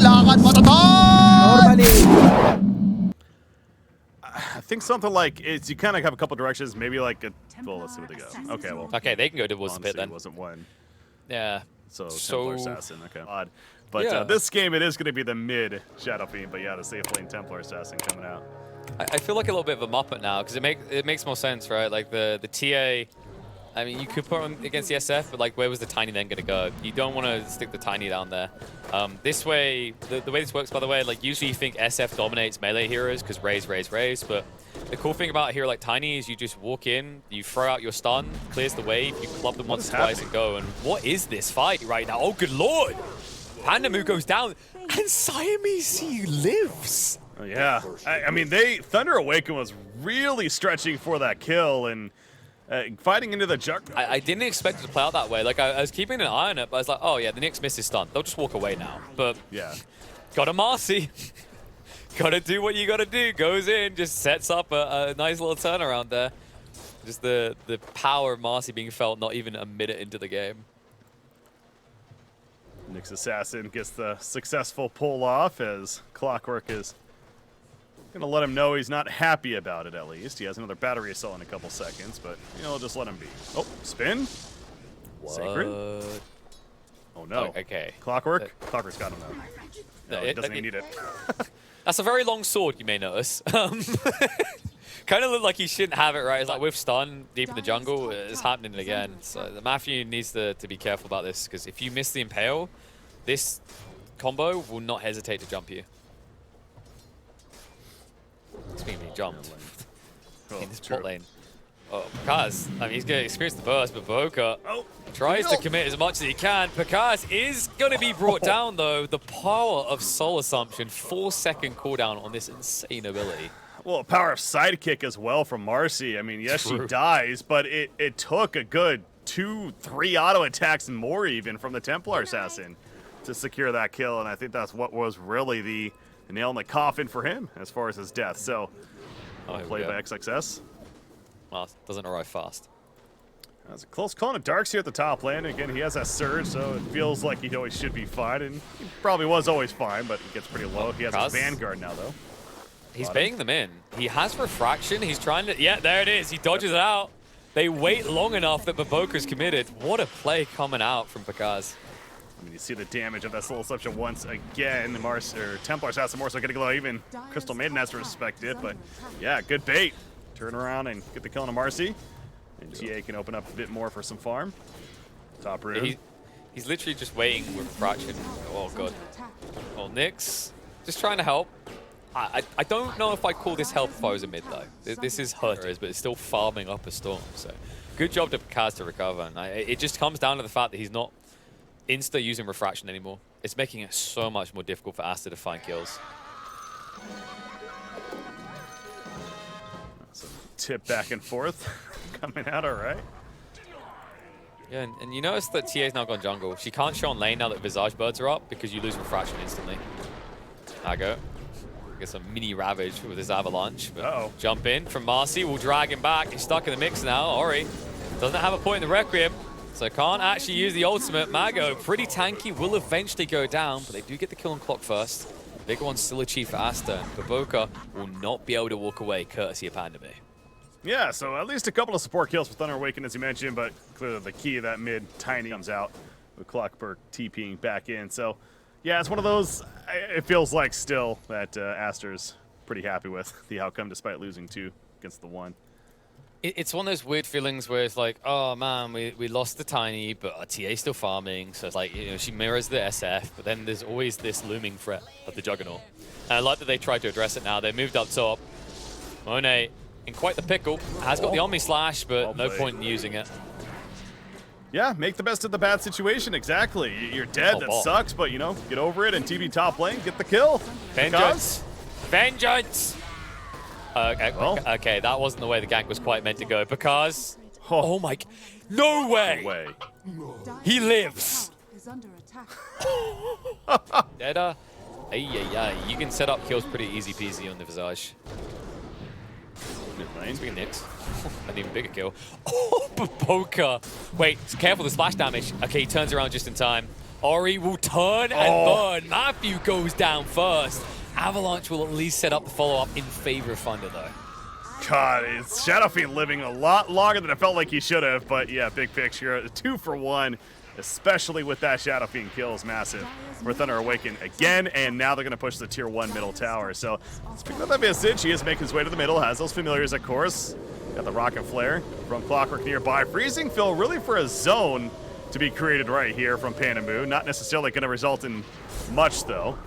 lakad matatag! Normally. I think something like it's you kind of have a couple directions. Maybe like a well, let's see where they go. Okay, well, Okay, they can go towards the pit then. Wasn't one. Yeah. So Templar Assassin. Okay, odd. But Yeah. This game it is going to be the mid Shadow Fiend. But yeah, the safe lane Templar Assassin coming out. I feel like a little bit of a muppet now because it makes more sense, right? Like the TA. I mean, you could put him against the SF, but like, where was the Tiny then going to go? You don't want to stick the Tiny down there. This way, the way this works, by the way, like usually you think SF dominates melee heroes because raise, but the cool thing about a hero like Tiny is you just walk in, you throw out your stun, clears the wave, you club them once or twice and go. And what is this fight right now? Oh, good lord! Pandamu goes down, and Siamese lives. Oh, yeah, I mean, Thunder Awaken was really stretching for that kill and fighting into the Juggernaut. I didn't expect it to play out that way. Like, I was keeping an eye on it, but I was like, oh yeah, the Nyx missed his stun. They'll just walk away now. But yeah, got a Marcy. Gotta do what you gotta do. Goes in, just sets up a nice little turnaround there. Just the power of Marcy being felt not even a minute into the game. Nyx Assassin gets the successful pull off as Clockwork is gonna let him know he's not happy about it. At least he has another battery assault in a couple seconds, but you know, just let him be. Oh, spin. What? Sacred. Oh no. Oh, okay. Clockwork. Clockwork's got him though. No, he doesn't even need it. That's a very long sword, you may notice. Kind of looked like he shouldn't have it, right? It's like with stun deep in the jungle, it's happening again. So the Matthew needs to be careful about this, because if you miss the Impale, this combo will not hesitate to jump you. It's being jumped in this bot lane. Oh, Pekaz, I mean, he's going to experience the burst, but Boca tries to commit as much as he can. Pekaz is going to be brought down, though. The power of Soul Assumption, 4-second cooldown on this insane ability. Well, power of sidekick as well from Marcy. I mean, yes, she dies, but it took a good 2-3 auto attacks and more even from the Templar Assassin to secure that kill, and I think that's what was really the nail in the coffin for him as far as his death. So, played by XXS. Well, doesn't arrive fast. That's a close call on Darks here at the top lane. Again, he has that surge, so it feels like he always should be fine, and he probably was always fine, but he gets pretty low. He has a Vanguard now, though. He's baiting them in. He has Refraction. He's trying to... Yeah, there it is. He dodges it out. They wait long enough that Baboka's committed. What a play coming out from Pekaz. I mean, you see the damage of that Soul Assumption once again. Templar Assassin more so getting low. Even Crystal Maiden has to respect it, but yeah, good bait. Turn around and get the kill on a Marcy. And TA can open up a bit more for some farm. Top room. He's literally just waiting with Refraction. Oh, God. Oh, Nyx. Just trying to help. I don't know if I call this help if I was a mid, though. This is hurt, but it's still farming up a storm. So good job to Pekaz to recover. And it just comes down to the fact that he's not insta using Refraction anymore. It's making it so much more difficult for Aster to find kills. Some tip back and forth coming out all right. Yeah, and you notice that TA's now gone jungle. She can't show on lane now that Visage Birds are up because you lose Refraction instantly. Ago. Get some mini Ravage with his Avalanche. But jump in from Marcy. Will drag him back. He's stuck in the mix now. Ori doesn't have a point in the Requiem, so can't actually use the ultimate. Mago, pretty tanky, will eventually go down, but they do get the kill on clock first. The bigger one's still achieved for Aster. Baboka will not be able to walk away, courtesy of Pandame. Yeah, so at least a couple of support kills for Thunder Awaken, as you mentioned, but clearly the key of that mid Tiny comes out with Clockwork TPing back in. So yeah, it's one of those, it feels like still that Aster's pretty happy with the outcome despite losing 2 against the 1. It's one of those weird feelings where it's like, oh man, we lost the Tiny, but our TA's still farming. So it's like, you know, she mirrors the SF, but then there's always this looming threat of the Juggernaut. And I like that they tried to address it now. They moved up top. Monet, in quite the pickle, has got the Omni Slash, but no point in using it. Yeah, make the best of the bad situation, exactly. You're dead, that sucks, but you know, get over it and TB top lane, get the kill. Vengeance! Vengeance! Okay, that wasn't the way the gank was quite meant to go, because... Oh my... No way! No way. He lives! Dota, you can set up kills pretty easy peasy on the Visage. Speaking of Nyx, an even bigger kill. Oh, Baboka! Wait, careful the splash damage. Okay, he turns around just in time. Ori will turn and burn. Matthew goes down first. Avalanche will at least set up the follow-up in favor of Thunder, though. God, it's Shadow Fiend living a lot longer than it felt like he should have, but yeah, big picture, 2 for 1, especially with that Shadow Fiend kill is massive for Thunder Awaken again, and now they're going to push the tier 1 middle tower. So, speaking of that Visage, he is making his way to the middle, has those familiars, of course. Got the Rocket Flare from Clockwork nearby. Freezing Fill really for a zone to be created right here from Panamu. Not necessarily going to result in much, though.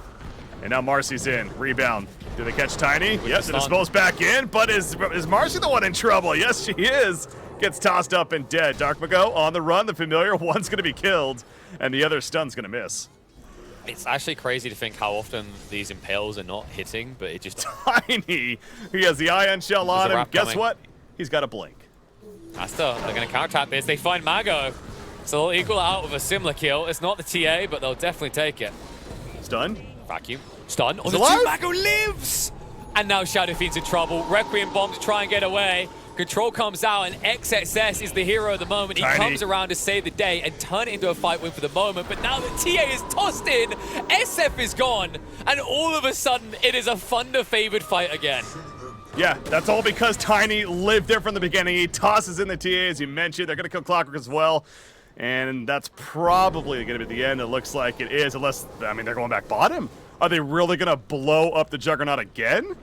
And now Marcy's in. Rebound. Do they catch Tiny? Yes, it dispose back in, but is Marcy the one in trouble? Yes, she is. Gets tossed up and dead. Dark Mago on the run. The familiar one's going to be killed, and the other stun's going to miss. It's actually crazy to think how often these impales are not hitting, but it just... Tiny. He has the ion shell on him. Guess what? He's got a blink. Aster, they're going to counter-attack this. They find Mago. So they'll equal out with a similar kill. It's not the TA, but they'll definitely take it. Stun. Vacuum. Stun on the alive? 2. Mago lives! And now Shadow Fiend's in trouble. Requiem bomb to try and get away. Control comes out, and XXS is the hero of the moment. Tiny. He comes around to save the day and turn it into a fight win for the moment. But now the TA is tossed in, SF is gone, and all of a sudden, it is a Thunder-favored fight again. Yeah, that's all because Tiny lived there from the beginning. He tosses in the TA, as you mentioned. They're going to kill Clockwork as well. And that's probably going to be the end. It looks like it is, unless, I mean, they're going back bottom. Are they really going to blow up the Juggernaut again?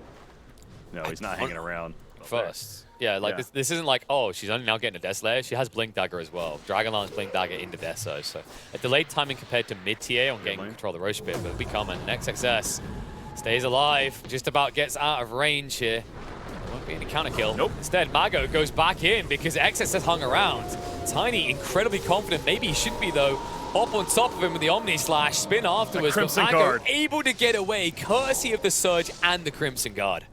No, he's not hanging around. First. Yeah, like This isn't like, oh, she's only now getting a Death Slayer. She has Blink Dagger as well. Dragonlance Blink Dagger into Death Surge. So a delayed timing compared to mid-TA on getting control of the Roche Spear, but it'll be coming. XXS stays alive, just about gets out of range here. Won't be any counter kill. Nope. Instead, Mago goes back in because XXS hung around. Tiny, incredibly confident. Maybe he should be, though. Up on top of him with the Omni Slash, spin afterwards. But Mago able to get away, courtesy of the Surge and the Crimson Guard.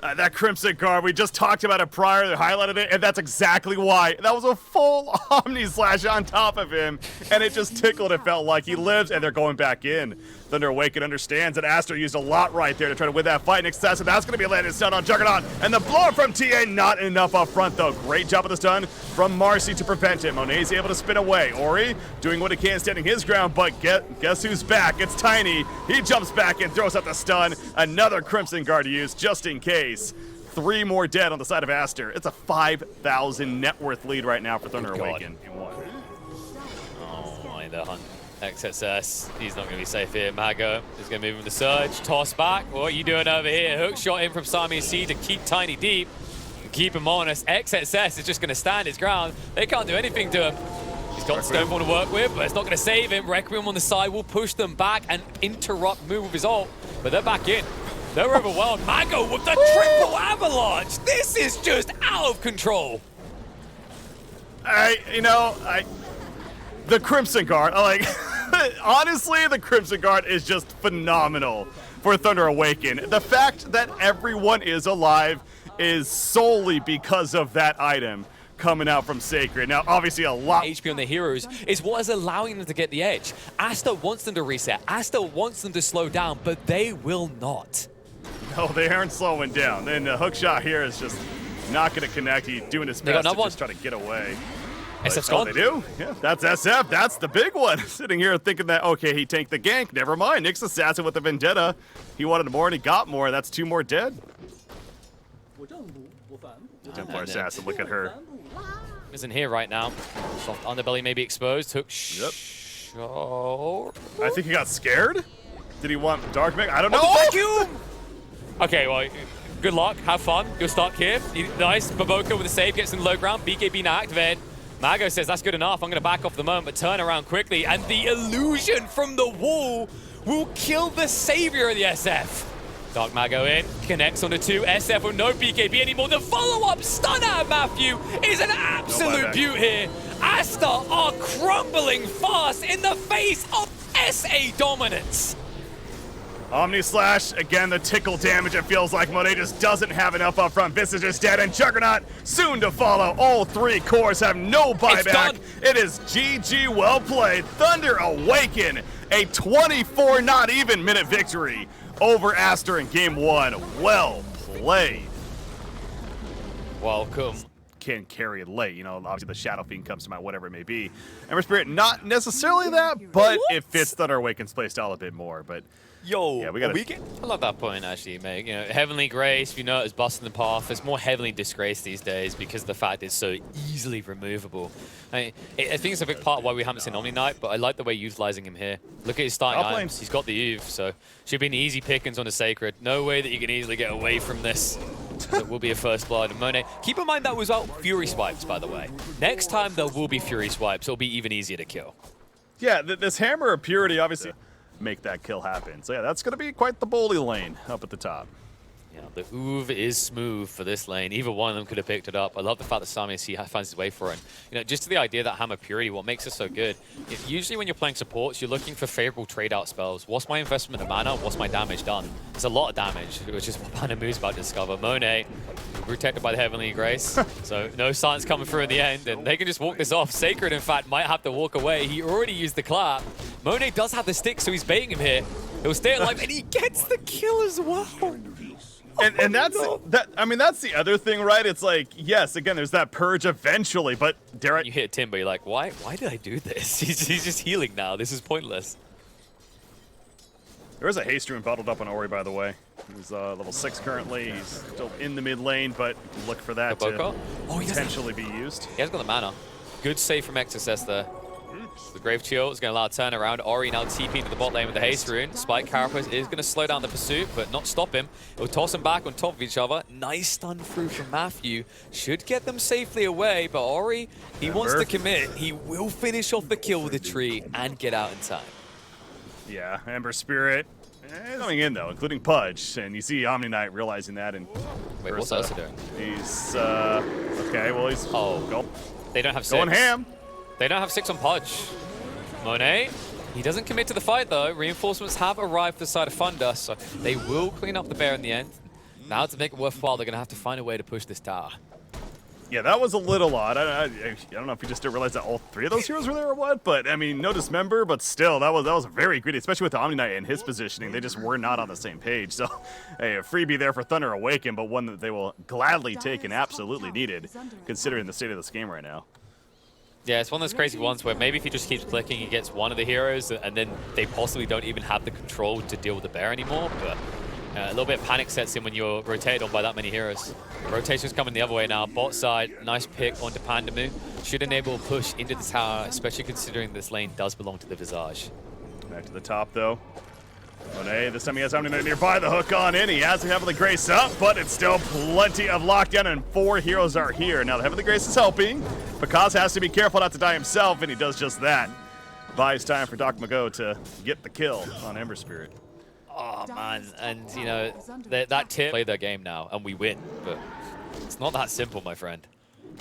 That Crimson Guard, we just talked about it prior, they highlighted it, and that's exactly why. That was a full Omni Slash on top of him, and it just tickled, it felt like. He lives, and they're going back in. Thunder Awaken understands that Aster used a lot right there to try to win that fight in excess, and that's going to be a landed stun on Juggernaut. And the blow from TA, not enough up front, though. Great job of the stun from Marcy to prevent him. Monet's able to spin away. Ori doing what he can, standing his ground, but guess who's back? It's Tiny. He jumps back and throws out the stun. Another Crimson Guard used, just in case. 3 more dead on the side of Aster. It's a 5,000 net worth lead right now for Thunder Awaken. Oh my, the hunt. XSS, he's not going to be safe here. Mago is going to move him to Surge, toss back. What are you doing over here? Hook shot in from Siamese C to keep Tiny deep, keep him honest. XSS is just going to stand his ground. They can't do anything to him. He's got Stonefall to work with, but it's not going to save him. Requiem on the side will push them back and interrupt move with his ult, but they're back in. They're overwhelmed. Mago with the triple avalanche. This is just out of control. The Crimson Guard, honestly, the Crimson Guard is just phenomenal for Thunder Awaken. The fact that everyone is alive is solely because of that item coming out from Sacred. Now, obviously, a lot HP on the heroes is what is allowing them to get the edge. Aster wants them to reset. Aster wants them to slow down, but they will not. No, they aren't slowing down. And the hook shot here is just not going to connect. He's doing his best to just try to get away. SF's gone. They do. Yeah, that's SF. That's the big one. Sitting here thinking that, okay, he tanked the gank. Never mind. Nyx Assassin with the Vendetta. He wanted more and he got more. That's 2 more dead. Templar Assassin, look at her. Isn't here right now. Soft underbelly may be exposed. Hook Yep. I think he got scared. Did he want Dark Meg? I don't know. Vacuum! Okay, well, good luck. Have fun. You'll start here. Nice. Baboka with a save gets in low ground. BKB now activated. Mago says that's good enough. I'm going to back off the moment, but turn around quickly. And the illusion from the wall will kill the savior of the SF. Dark Mago in, connects on the 2. SF with no BKB anymore. The follow-up stun out of Matthew is an absolute beaut here. Aster are crumbling fast in the face of SA dominance. Omni Slash, again, the tickle damage, it feels like Monet just doesn't have enough up front. Visage is dead, and Juggernaut soon to follow. All 3 cores have no buyback. It is GG, well played. Thunder Awaken, a 24 not even minute victory over Aster in game 1. Well played. Welcome, can carry late. You know, obviously the Shadow Fiend comes to mind, whatever it may be. Ember Spirit, not necessarily that, but it fits Thunder Awaken's playstyle a bit more. But yo, yeah, we got. I love that point actually, mate. You know, Heavenly Grace, you know, is busting the path. It's more Heavenly Disgrace these days because of the fact it's so easily removable. I think it's a big part of why we haven't seen Omni Knight, but I like the way utilizing him here. Look at his starting items. He's got the Eve, so should be an easy pickings on the Sacred. No way that you can easily get away from this. It will be a first blood. And Monet, keep in mind that was out Fury swipes, by the way. Next time there will be Fury swipes. It'll be even easier to kill. Yeah, this Hammer of Purity obviously make that kill happen. So yeah, that's going to be quite the bully lane up at the top. Yeah, the Oov is smooth for this lane. Either one of them could have picked it up. I love the fact that Samiasi finds his way for it. And, you know, just to the idea that Hammer Purity, what makes it so good, usually when you're playing supports, you're looking for favorable trade-out spells. What's my investment of mana? What's my damage done? It's a lot of damage, which is what Panamu's about to discover. Monet, protected by the Heavenly Grace, so no silence coming through in the end, and they can just walk this off. Sacred, in fact, might have to walk away. He already used the clap. Monet does have the stick, so he's baiting him here. He'll stay alive, and he gets the kill as well. And that's that. I mean, that's the other thing, right? It's like, yes, again, there's that purge eventually, but dare I? You hit Timber, you're like, why did I do this? He's just healing now. This is pointless. There is a haste rune bottled up on Ori, by the way. He's level 6 currently. He's still in the mid lane, but look for that to potentially be used. He has got the mana. Good save from XSS there. The Grave Chill is going to allow a turnaround. Ori now TPing to the bot lane with the haste rune. Spike Carapace is going to slow down the pursuit, but not stop him. It'll toss him back on top of each other. Nice stun through from Matthew. Should get them safely away, but Ori, he wants to commit. He will finish off the kill with the tree and get out in time. Yeah, Ember Spirit coming in, though, including Pudge. And you see Omni Knight realizing that. And wait, what's Aster doing? He's, okay, well, he's... They don't have 6. Going ham. They don't have 6 on Pudge. Monet, he doesn't commit to the fight though. Reinforcements have arrived to the side of Thunder, so they will clean up the bear in the end. Now to make it worthwhile, they're going to have to find a way to push this tower. Yeah, that was a little odd. I don't know if you just didn't realize that all 3 of those heroes were there or what, but I mean, no dismember, but still, that was very greedy, especially with the Omni Knight and his positioning. They just were not on the same page. So, hey, a freebie there for Thunder Awaken, but one that they will gladly take and absolutely needed, considering the state of this game right now. Yeah, it's one of those crazy ones where maybe if he just keeps clicking, he gets one of the heroes, and then they possibly don't even have the control to deal with the bear anymore. But a little bit of panic sets in when you're rotated on by that many heroes. Rotation's coming the other way now. Bot side, nice pick onto Pandamu. Should enable a push into the tower, especially considering this lane does belong to the Visage. Back to the top, though. Monet, this time he has Omni Knight nearby, the hook on in. He has the Heavenly Grace up, but it's still plenty of lockdown, and 4 heroes are here. Now the Heavenly Grace is helping. Pakaz has to be careful not to die himself, and he does just that. Buys time for Doc Mago to get the kill on Ember Spirit. Oh, man, and, you know, that tip play their game now, and we win, but it's not that simple, my friend.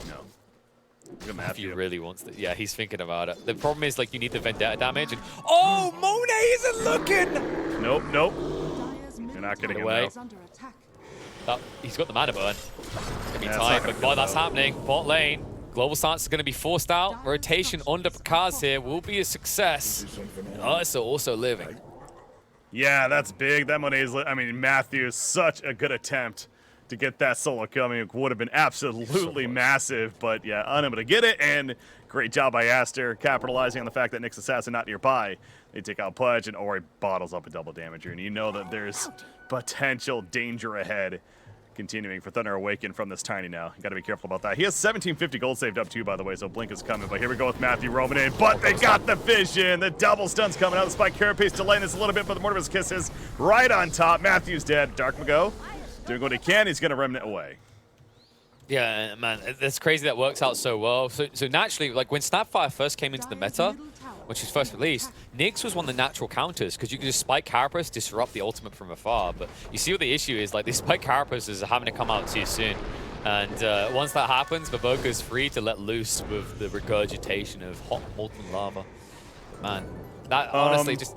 No. Matthew really wants to. Yeah, he's thinking about it. The problem is, like, you need the Vendetta damage, and oh, Monet isn't looking! Nope, nope. You're not getting away. He's got the mana burn. It's gonna be time, but while that's happening, bot lane, global stance is going to be forced out. Rotation under Pakaz here will be a success. Ursa also living. Yeah, that's big. That Monet is, I mean, Matthew is such a good attempt to get that solo kill. I mean, it would have been absolutely massive, but yeah, unable to get it, and great job by Aster, capitalizing on the fact that Nyx Assassin not nearby. They take out Pudge, and Ori bottles up a double damager, and you know that there's potential danger ahead continuing for Thunder Awaken from this Tiny now. You gotta be careful about that. He has 1750 gold saved up too, by the way, so Blink is coming, but here we go with Matthew roaming in, but they got the vision. The double stun's coming out. The Spike Carapace delaying this a little bit, but the Mortimer's Kisses right on top. Matthew's dead. Dark Mago doing what he can. He's gonna remnant away. Yeah, man, it's crazy that works out so well. So naturally, like when Snapfire first came into the meta, when she was first released, Nyx was one of the natural counters because you could just Spike Carapace, disrupt the ultimate from afar. But you see what the issue is, like these Spike Carapaces are having to come out too soon. And once that happens, Maboka is free to let loose with the regurgitation of hot molten lava. Man, that honestly just,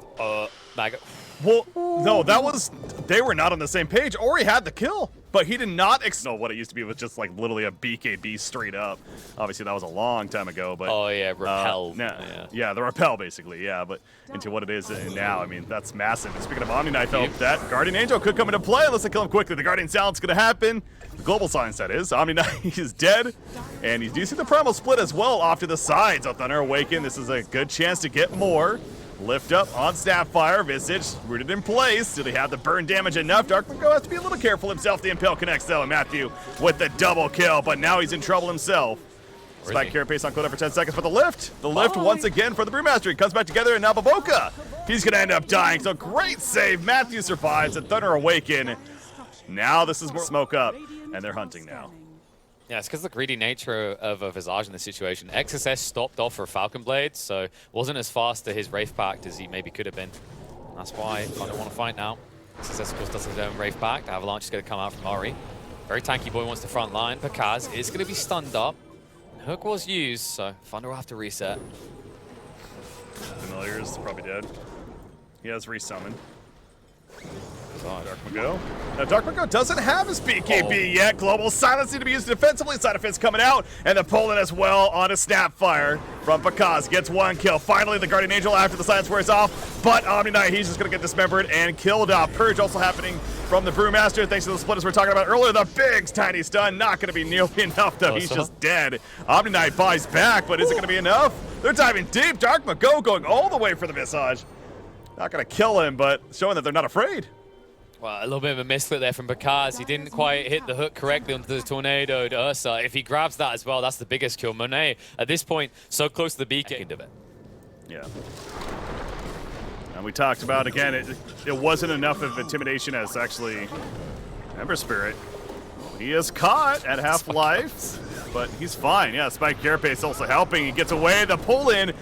Maggot. Well, no, that was, they were not on the same page. Ori had the kill. but he did not know what it used to be. It was just like literally a BKB straight up. Obviously, that was a long time ago, but oh yeah, repel. Yeah, the repel basically. Yeah, but into what it is now, I mean, that's massive. And speaking of Omni Knight, though, that Guardian Angel could come into play unless they kill him quickly. The Guardian Silence going to happen. The global silence, that is. Omni Knight is dead, and you do see the primal split as well off to the sides of Thunder Awaken. This is a good chance to get more. Lift up on Snapfire, Visage rooted in place. Do they have the burn damage enough? Darkmango has to be a little careful himself. The Impale connects though, and Matthew with the double kill, but now he's in trouble himself. Spike Carapace on Cloda for 10 seconds for the lift. The lift once again for the Brewmaster. He comes back together, and now Baboka, he's gonna end up dying. So great save. Matthew survives, and Thunder Awaken. Now this is more smoke up, and they're hunting now. Yeah, it's because of the greedy nature of a Visage in this situation. XSS stopped off for a Falcon Blade, so wasn't as fast to his Wraith Pact as he maybe could have been. That's why I don't want to fight now. XSS, of course, does his own Wraith Pact. Avalanche is going to come out from Ori. Very tanky boy wants the front line. Pakaz is going to be stunned up. Hook was used, so Thunder will have to reset. Familiar's probably dead. He has resummoned. Darkmango. Now Darkmango doesn't have his BKB yet. Global Silence need to be used defensively. Side effects coming out, and the Poland as well on a Snapfire from Pakaz. Gets one kill. Finally, the Guardian Angel after the silence wears off, but Omni Knight, he's just going to get dismembered and killed off. Purge also happening from the Brewmaster, thanks to the split as we were talking about earlier. The big tiny stun, not going to be nearly enough though. He's just dead. Omni Knight buys back, but is it going to be enough? They're diving deep. Darkmango going all the way for the Visage. Not going to kill him, but showing that they're not afraid. Well, a little bit of a misclick there from Pakaz. He didn't quite hit the hook correctly onto the tornado to Ursa. If he grabs that as well, that's the biggest kill. Monet, at this point, so close to the beacon of it. Yeah. And we talked about, again, it wasn't enough of intimidation as actually Ember Spirit. He is caught at half-life, but he's fine. Yeah, Spike Carapace also helping. He gets away. The pull-in.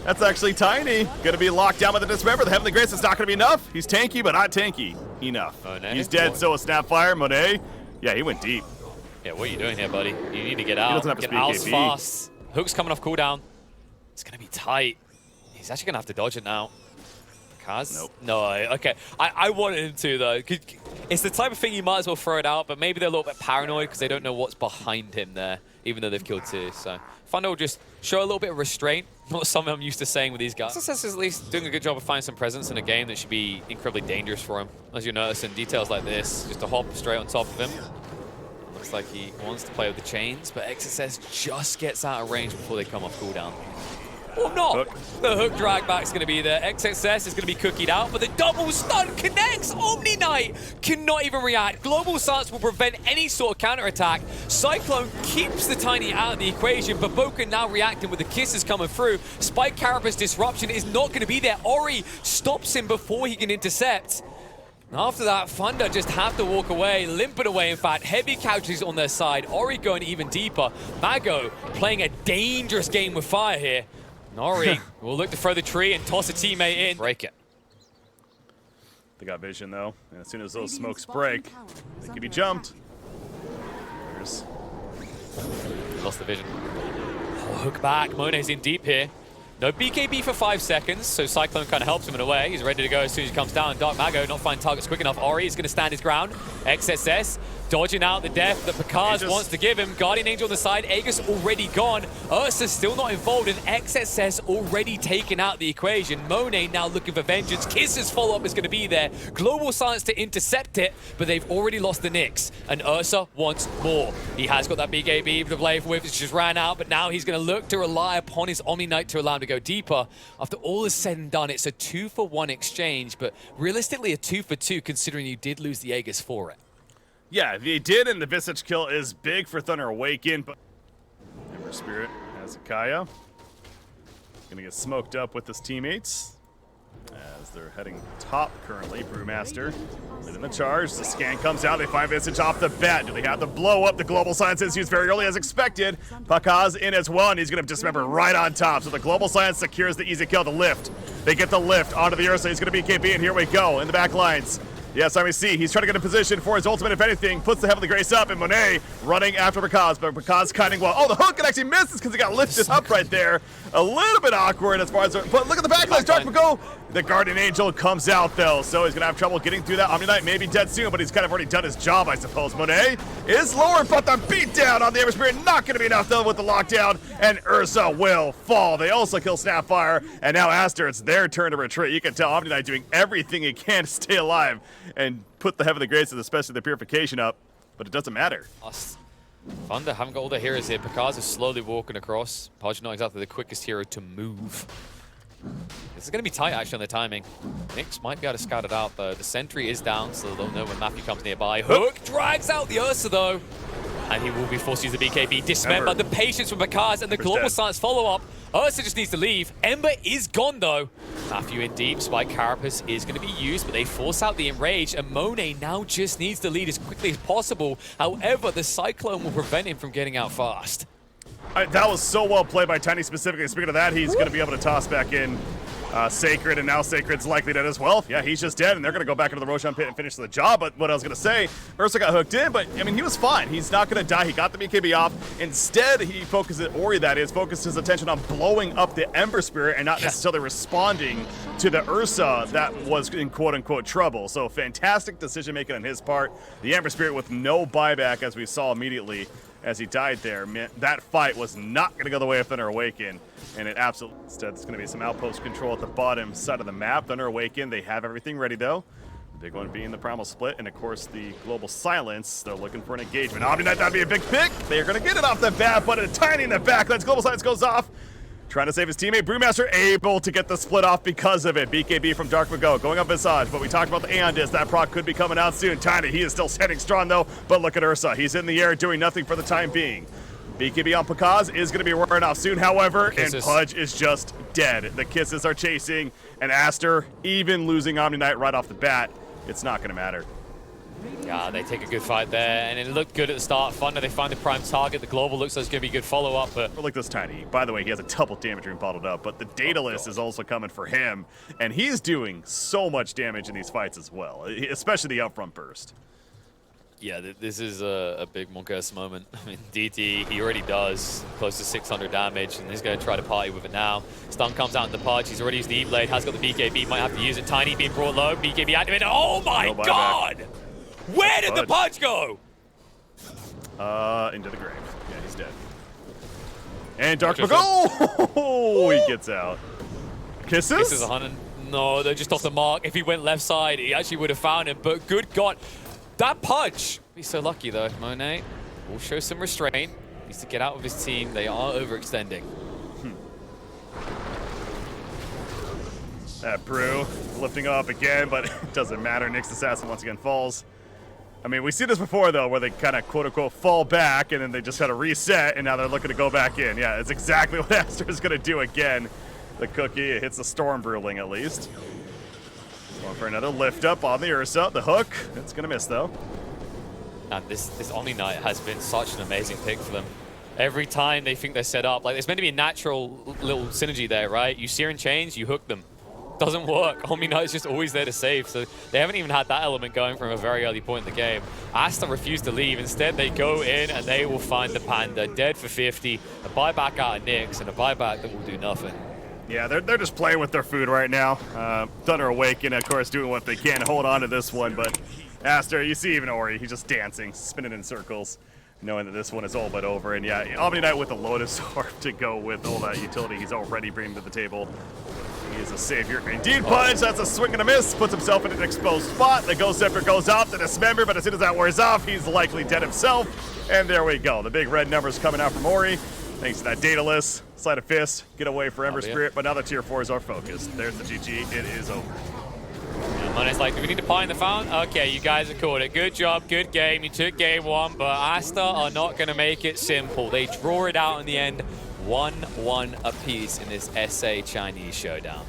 That's actually Tiny. Gonna be locked down by the Dismember. The Heavenly Grace is not gonna be enough. He's tanky, but not tanky enough. Monet. He's dead, so is Snapfire. Monet, yeah, he went deep. Yeah, what are you doing here, buddy? You need to get out. He doesn't have his Get out BKB. fast. Hook's coming off cooldown. It's gonna be tight. He's actually gonna have to dodge it now. Kaz? Nope. No, okay. I wanted him to, though. It's the type of thing you might as well throw it out, but maybe they're a little bit paranoid because they don't know what's behind him there, even though they've killed two. So Thunder will just show a little bit of restraint. Not something I'm used to saying with these guys. XSS is at least doing a good job of finding some presence in a game that should be incredibly dangerous for him. As you notice in details like this, just to hop straight on top of him. Looks like he wants to play with the chains, but XSS just gets out of range before they come off cooldown. Or not. The hook drag back is going to be there. XXS is going to be cookied out, but the double stun connects. Omni Knight cannot even react. Global Silence will prevent any sort of counterattack. Cyclone keeps the Tiny out of the equation, but Boca now reacting with the kisses coming through. Spike Carapace disruption is not going to be there. Ori stops him before he can intercept. After that, Thunder just have to walk away, limp it away, in fact. Heavy couches on their side. Ori going even deeper. Mago playing a dangerous game with fire here. Ori will look to throw the tree and toss a teammate in. Break it. They got vision, though. And as soon as those smokes break, they can be jumped. There's... Lost the vision. Oh, hook back. Monet's in deep here. No BKB for 5 seconds, so Cyclone kind of helps him in a way. He's ready to go as soon as he comes down. Dark Mago not finding targets quick enough. Ori is going to stand his ground. XSS dodging out the death that Pakaz wants to give him. Guardian Angel on the side. Aegis already gone. Ursa still not involved, and XSS already taken out the equation. Monet now looking for vengeance. Kiss's follow-up is going to be there. Global Silence to intercept it, but they've already lost the Nyx, and Ursa wants more. He has got that BKB to play with. It just ran out, but now he's going to look to rely upon his Omni Knight to allow him to go deeper. After all is said and done, it's a 2-for-1 exchange, but realistically a 2-for-2 considering you did lose the Aegis for it. Yeah, they did, and the Visage kill is big for Thunder Awaken, but Ember Spirit has Akaya. Gonna get smoked up with his teammates as they're heading top currently. Brewmaster leading the charge. The scan comes out. They find Visage off the bat. Do they have to blow up? The Global Silence is used very early as expected. Pakaz in as well, and he's gonna dismember right on top. So the Global Silence secures the easy kill. The lift. They get the lift onto the Ursa. He's gonna be KP, and here we go in the back lines. Yes, I see. He's trying to get in position for his ultimate, if anything. Puts the Heavenly Grace up, and Monet running after Pakaz, but Pakaz cutting well. Oh, the hook it actually misses because he got lifted up right there. A little bit awkward as far as... But look at the backlines. Darkmango The Guardian Angel comes out, though, so he's going to have trouble getting through that. Omni Knight may be dead soon, but he's kind of already done his job, I suppose. Monet is lower, but the beatdown on the Ember Spirit not going to be enough, though, with the lockdown, and Ursa will fall. They also kill Snapfire, and now Aster, it's their turn to retreat. You can tell Omni Knight doing everything he can to stay alive and put the Heavenly Graces, especially the Purification, up, but it doesn't matter. Thunder haven't got all their heroes here. Picard is slowly walking across. Pudge not exactly the quickest hero to move. This is going to be tight, actually, on the timing. Nyx might be able to scout it out, though. The sentry is down, so they'll know when Matthew comes nearby. Hook drags out the Ursa, though. And he will be forced to use the BKB. Dismembered by the patience from Picard and the global silence follow-up. Ursa just needs to leave. Ember is gone, though. Matthew in deep. Spike Carapace is going to be used, but they force out the Enrage, and Monet now just needs to lead as quickly as possible. However, the Cyclone will prevent him from getting out fast. That was so well played by Tiny specifically. Speaking of that, he's going to be able to toss back in Sacred, and now Sacred's likely dead as well. Yeah, he's just dead, and they're going to go back into the Roshan pit and finish the job. But what I was going to say, Ursa got hooked in, but, I mean, he was fine. He's not going to die. He got the BKB off. Instead, he focuses, Ori that is, focused his attention on blowing up the Ember Spirit and not necessarily responding to the Ursa that was in quote-unquote trouble. So fantastic decision-making on his part. The Ember Spirit with no buyback, as we saw immediately as he died there. Man, that fight was not going to go the way of Thunder Awaken, and it absolutely, instead, it's going to be some outpost control at the bottom side of the map. Thunder Awaken, they have everything ready, though. The big one being the Primal Split, and of course, the Global Silence. They're looking for an engagement. Omni Knight, that'd be a big pick. They're going to get it off the bat, but a tiny in the back. Let's Global Silence goes off. Trying to save his teammate. Brewmaster able to get the split off because of it. BKB from Dark Mago going up Visage, but we talked about the Aeon Disc. That proc could be coming out soon. Tiny, he is still standing strong though, but look at Ursa. He's in the air doing nothing for the time being. BKB on Pakaz is going to be wearing off soon, however, and Pudge is just dead. The Kisses are chasing, and Aster, even losing Omni Knight right off the bat, it's not going to matter. Yeah, they take a good fight there, and it looked good at the start. Thunder, they find the prime target. The global looks like it's going to be a good follow-up, but... Look at this Tiny. By the way, he has a double damage room bottled up, but the Daedalus is also coming for him, and he's doing so much damage in these fights as well, especially the upfront burst. Yeah, this is a big Monkus moment. I mean, DT, he already does close to 600 damage, and he's going to try to party with it now. Stun comes out in the Pudge. He's already used the E-Blade, has got the BKB, might have to use it. Tiny being brought low, BKB activated. Oh my god! Where did the Pudge go? Into the grave. Yeah, he's dead. And Dark Mago! Oh, he gets out. Kisses? Kisses 100. No, they're just off the mark. If he went left side, he actually would have found him, but good god. That Pudge! He's so lucky though. Monet will show some restraint. Needs to get out of his team. They are overextending. That Brew lifting up again, but it doesn't matter. Nyx Assassin once again falls. I mean, we see this before, though, where they kind of, quote-unquote, fall back, and then they just kind of reset, and now they're looking to go back in. Yeah, it's exactly what Aster is going to do again. The cookie, it hits the Storm Brewling, at least. Going for another lift up on the Ursa. The hook, it's going to miss, though. And this Omni Knight has been such an amazing pick for them. Every time they think they're set up, like, there's meant to be a natural little synergy there, right? You sear and chains, you hook them. Doesn't work. Omni Knight is just always there to save, so they haven't even had that element going from a very early point in the game. Aster refused to leave. Instead, they go in and they will find the Panda dead for 50, a buyback out of Nyx, and a buyback that will do nothing. Yeah, they're just playing with their food right now. Thunder Awaken, of course, doing what they can to hold on to this one, but Aster, you see even Ori, he's just dancing, spinning in circles, knowing that this one is all but over. And yeah, Omni Knight with the Lotus Orb to go with all that utility he's already bringing to the table. He is a savior. Indeed, Punch. That's a swing and a miss. Puts himself in an exposed spot. The Ghost Scepter goes off to dismember, but as soon as that wears off, he's likely dead himself. And there we go. The big red numbers coming out from Ori. Thanks to that Daedalus. Sleight of Fist. Get away for Ember Spirit. But now the tier 4s are focused. There's the GG. It is over. Yeah, Monet's like, do we need to pie in the fountain? Okay, you guys have caught it. Good job, good game. You took game one, but Aster are not going to make it simple. They draw it out in the end. 1-1 apiece in this SA Chinese showdown.